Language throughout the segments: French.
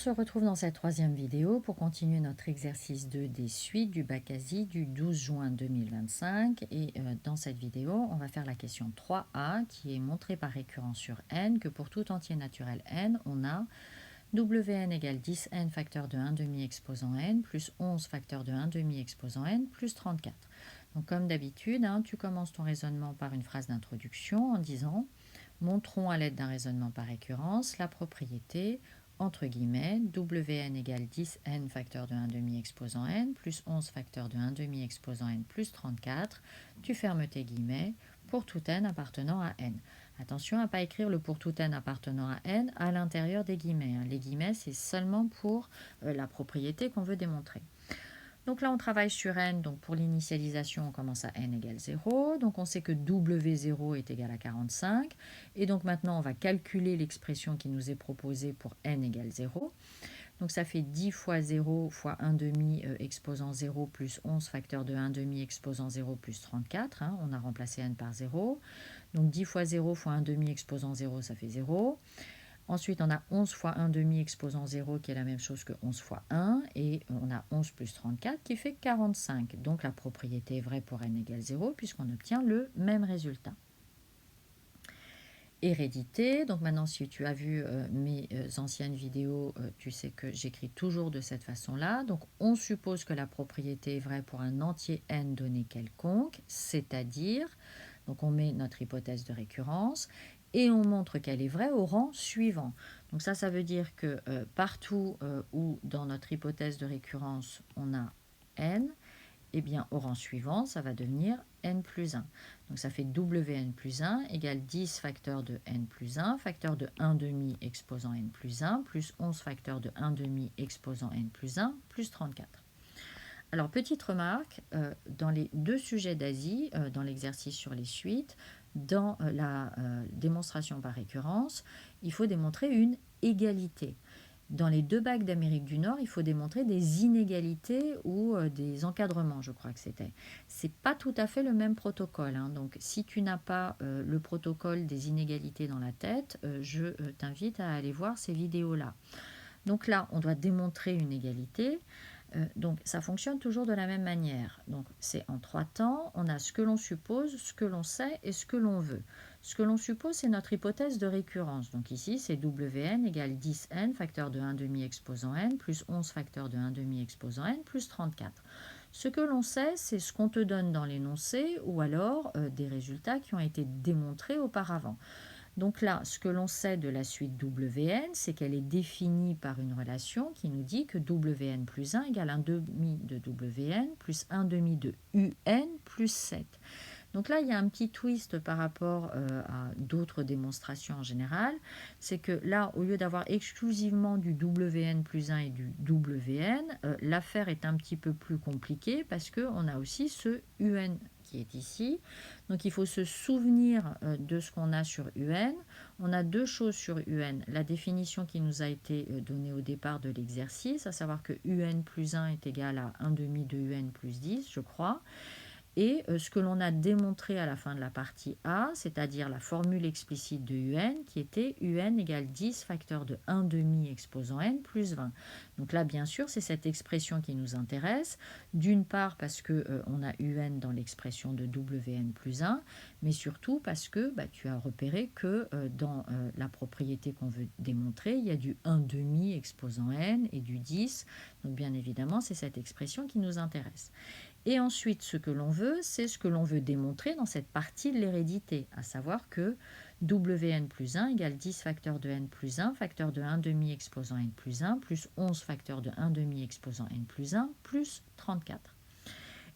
se retrouve dans cette troisième vidéo pour continuer notre exercice 2 des suites du bac Asie du 12 juin 2025. Et dans cette vidéo, on va faire la question 3a qui est montrée par récurrence sur n que pour tout entier naturel n, on a Wn égale 10n facteur de 1 demi exposant n plus 11 facteur de 1 demi exposant n plus 34. Donc comme d'habitude, tu commences ton raisonnement par une phrase d'introduction en disant « Montrons à l'aide d'un raisonnement par récurrence la propriété entre guillemets, Wn égale 10n facteur de 1 demi exposant n plus 11 facteur de 1 demi exposant n plus 34. Tu fermes tes guillemets pour tout n appartenant à n. Attention à ne pas écrire le pour tout n appartenant à n à l'intérieur des guillemets. Les guillemets, c'est seulement pour la propriété qu'on veut démontrer. Donc là, on travaille sur n. Donc pour l'initialisation, on commence à n égale 0. Donc on sait que W0 est égal à 45. Et donc maintenant, on va calculer l'expression qui nous est proposée pour n égale 0. Donc ça fait 10 fois 0 fois 1 demi exposant 0 plus 11 facteur de 1 demi exposant 0 plus 34. On a remplacé n par 0. Donc 10 fois 0 fois 1 demi exposant 0, ça fait 0. Ensuite, on a 11 fois 1 demi exposant 0 qui est la même chose que 11 fois 1. Et on a 11 plus 34 qui fait 45. Donc la propriété est vraie pour n égale 0 puisqu'on obtient le même résultat. Hérédité. Donc maintenant, si tu as vu mes anciennes vidéos, tu sais que j'écris toujours de cette façon-là. Donc on suppose que la propriété est vraie pour un entier n donné quelconque, c'est-à-dire, donc on met notre hypothèse de récurrence, et on montre qu'elle est vraie au rang suivant. Donc ça veut dire que partout où dans notre hypothèse de récurrence on a n, eh bien au rang suivant, ça va devenir n plus 1. Donc ça fait Wn plus 1 égale 10 facteur de n plus 1, facteur de 1 demi exposant n plus 1, plus 11 facteur de 1 demi exposant n plus 1, plus 34. Alors, petite remarque, dans les deux sujets d'Asie, dans l'exercice sur les suites, dans la démonstration par récurrence, il faut démontrer une égalité. Dans les deux bacs d'Amérique du Nord, il faut démontrer des inégalités ou des encadrements, je crois que c'était. C'est pas tout à fait le même protocole. Donc, si tu n'as pas le protocole des inégalités dans la tête, je t'invite à aller voir ces vidéos-là. Donc là, on doit démontrer une égalité. Donc ça fonctionne toujours de la même manière. Donc c'est en trois temps, on a ce que l'on suppose, ce que l'on sait et ce que l'on veut. Ce que l'on suppose, c'est notre hypothèse de récurrence. Donc ici, c'est Wn égale 10n facteur de 1 demi exposant n plus 11 facteur de 1 demi exposant n plus 34. Ce que l'on sait, c'est ce qu'on te donne dans l'énoncé ou alors des résultats qui ont été démontrés auparavant. Donc là, ce que l'on sait de la suite Wn, c'est qu'elle est définie par une relation qui nous dit que Wn plus 1 égale 1 demi de Wn plus 1 demi de Un plus 7. Donc là, il y a un petit twist par rapport à d'autres démonstrations en général. C'est que là, au lieu d'avoir exclusivement du Wn plus 1 et du Wn, l'affaire est un petit peu plus compliquée parce qu'on a aussi ce Un qui est ici. Donc il faut se souvenir de ce qu'on a sur UN. On a deux choses sur UN. La définition qui nous a été donnée au départ de l'exercice, à savoir que UN plus 1 est égal à 1 demi de UN plus 10, je crois. Et ce que l'on a démontré à la fin de la partie A, c'est-à-dire la formule explicite de UN, qui était UN égale 10 facteur de 1 demi exposant n plus 20. Donc là, bien sûr, c'est cette expression qui nous intéresse. D'une part parce qu'on a UN dans l'expression de Wn plus 1, mais surtout parce que tu as repéré que dans la propriété qu'on veut démontrer, il y a du 1 demi exposant n et du 10. Donc bien évidemment, c'est cette expression qui nous intéresse. Et ensuite, ce que l'on veut, c'est ce que l'on veut démontrer dans cette partie de l'hérédité, à savoir que Wn plus 1 égale 10 facteur de n plus 1, facteur de 1 demi exposant n plus 1, plus 11 facteur de 1 demi exposant n plus 1, plus 34.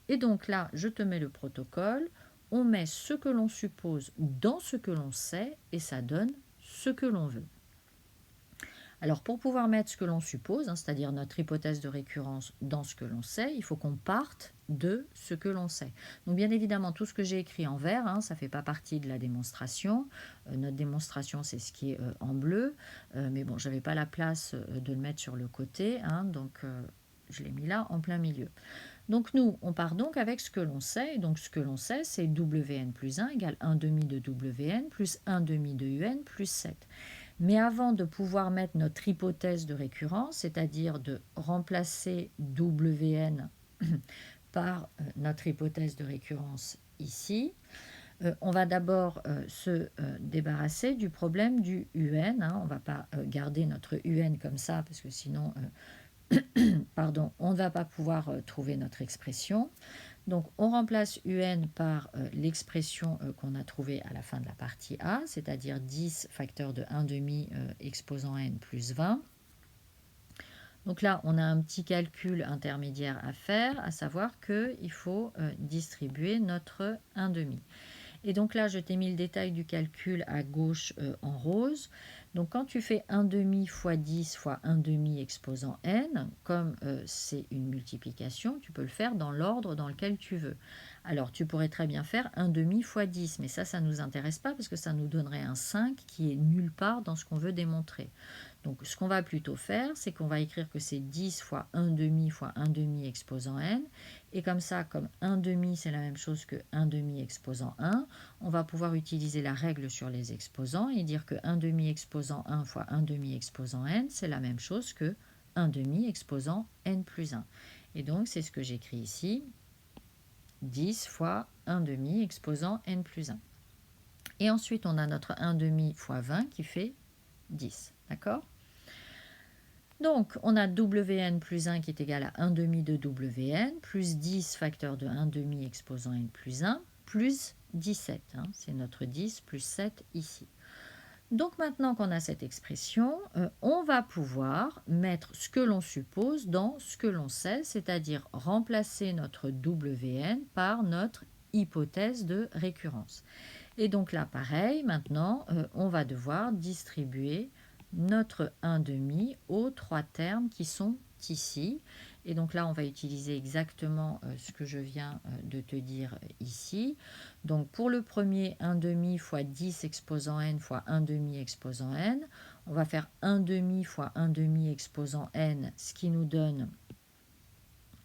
Et donc là, je te mets le protocole, on met ce que l'on suppose dans ce que l'on sait, et ça donne ce que l'on veut. Alors pour pouvoir mettre ce que l'on suppose, c'est-à-dire notre hypothèse de récurrence dans ce que l'on sait, il faut qu'on parte de ce que l'on sait. Donc bien évidemment, tout ce que j'ai écrit en vert, ça ne fait pas partie de la démonstration. Notre démonstration, c'est ce qui est en bleu. Mais bon, je n'avais pas la place de le mettre sur le côté, donc je l'ai mis là en plein milieu. Donc nous, on part donc avec ce que l'on sait. Et donc ce que l'on sait, c'est Wn plus 1 égale 1 demi de Wn plus 1 demi de Un plus 7. Mais avant de pouvoir mettre notre hypothèse de récurrence, c'est-à-dire de remplacer Wn par notre hypothèse de récurrence ici, on va d'abord se débarrasser du problème du UN. On ne va pas garder notre UN comme ça, parce que sinon, pardon, on ne va pas pouvoir trouver notre expression. Donc, on remplace UN par l'expression qu'on a trouvée à la fin de la partie A, c'est-à-dire 10 facteur de 1 demi exposant n plus 20. Donc là, on a un petit calcul intermédiaire à faire, à savoir qu'il faut distribuer notre 1 demi. Et donc là, je t'ai mis le détail du calcul à gauche en rose. Donc quand tu fais 1 demi fois 10 fois 1 demi exposant n, comme c'est une multiplication, tu peux le faire dans l'ordre dans lequel tu veux. Alors tu pourrais très bien faire 1 demi fois 10, mais ça ne nous intéresse pas parce que ça nous donnerait un 5 qui est nulle part dans ce qu'on veut démontrer. Donc ce qu'on va plutôt faire, c'est qu'on va écrire que c'est 10 fois 1 demi exposant n. Et comme ça, comme 1 demi c'est la même chose que 1 demi exposant 1, on va pouvoir utiliser la règle sur les exposants et dire que 1 demi exposant 1 fois 1 demi exposant n, c'est la même chose que 1 demi exposant n plus 1. Et donc c'est ce que j'écris ici, 10 fois 1 demi exposant n plus 1. Et ensuite on a notre 1 demi fois 20 qui fait 10. D'accord ? Donc, on a Wn plus 1 qui est égal à 1 demi de Wn, plus 10 facteur de 1 demi exposant n plus 1, plus 17. C'est notre 10 plus 7 ici. Donc, maintenant qu'on a cette expression, on va pouvoir mettre ce que l'on suppose dans ce que l'on sait, c'est-à-dire remplacer notre Wn par notre hypothèse de récurrence. Et donc là, pareil, maintenant, on va devoir distribuer notre 1 demi aux trois termes qui sont ici. Et donc là, on va utiliser exactement ce que je viens de te dire ici. Donc pour le premier, 1 demi fois 10 exposant n fois 1 demi exposant n, on va faire 1 demi fois 1 demi exposant n, ce qui nous donne,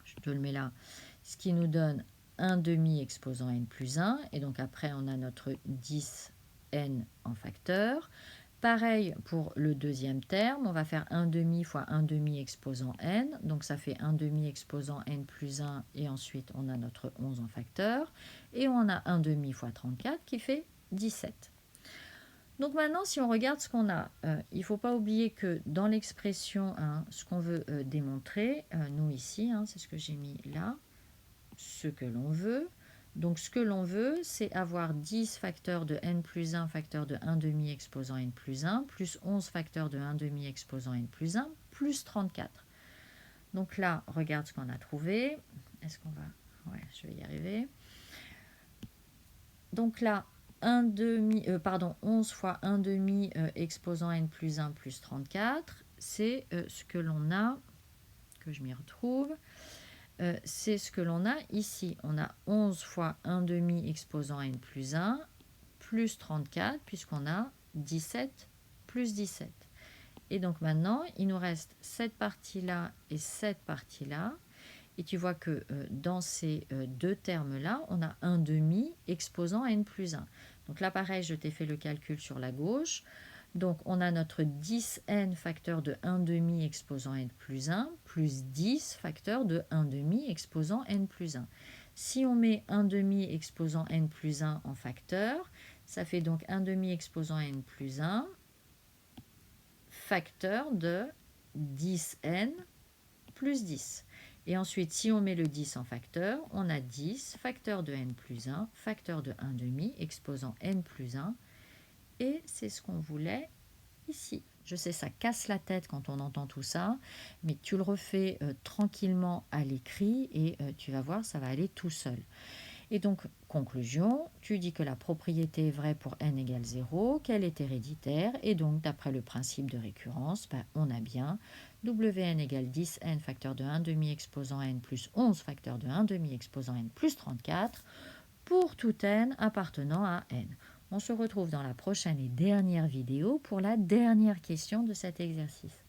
je te le mets là, ce qui nous donne 1 demi exposant n plus 1. Et donc après, on a notre 10n en facteur. Pareil pour le deuxième terme, on va faire 1 demi fois 1 demi exposant n, donc ça fait 1 demi exposant n plus 1, et ensuite on a notre 11 en facteur, et on a 1 demi fois 34 qui fait 17. Donc maintenant, si on regarde ce qu'on a, il ne faut pas oublier que dans l'expression, ce qu'on veut démontrer, nous ici, c'est ce que j'ai mis là, ce que l'on veut. Donc ce que l'on veut, c'est avoir 10 facteurs de n plus 1 facteur de 1 demi exposant n plus 1, plus 11 facteurs de 1 demi exposant n plus 1, plus 34. Donc là, regarde ce qu'on a trouvé. Est-ce qu'on va... Ouais, je vais y arriver. Donc là, 11 fois 1 demi exposant n plus 1 plus 34, c'est ce que l'on a, que je m'y retrouve. C'est ce que l'on a ici. On a 11 fois 1 demi exposant n plus 1 plus 34 puisqu'on a 17 plus 17. Et donc maintenant, il nous reste cette partie-là et cette partie-là. Et tu vois que dans ces deux termes-là, on a 1 demi exposant n plus 1. Donc là, pareil, je t'ai fait le calcul sur la gauche. Donc, on a notre 10n facteur de 1 demi exposant n plus 1, plus 10 facteur de 1 demi exposant n plus 1. Si on met 1 demi exposant n plus 1 en facteur, ça fait donc 1 demi exposant n plus 1 facteur de 10n plus 10. Et ensuite, si on met le 10 en facteur, on a 10 facteur de n plus 1, facteur de 1 demi exposant n plus 1. Et c'est ce qu'on voulait ici. Je sais, ça casse la tête quand on entend tout ça, mais tu le refais tranquillement à l'écrit et tu vas voir, ça va aller tout seul. Et donc, conclusion, tu dis que la propriété est vraie pour n égale 0, qu'elle est héréditaire, et donc, d'après le principe de récurrence, on a bien Wn égale 10n facteur de 1 demi exposant n plus 11 facteur de 1 demi exposant n plus 34 pour tout n appartenant à n. On se retrouve dans la prochaine et dernière vidéo pour la dernière question de cet exercice.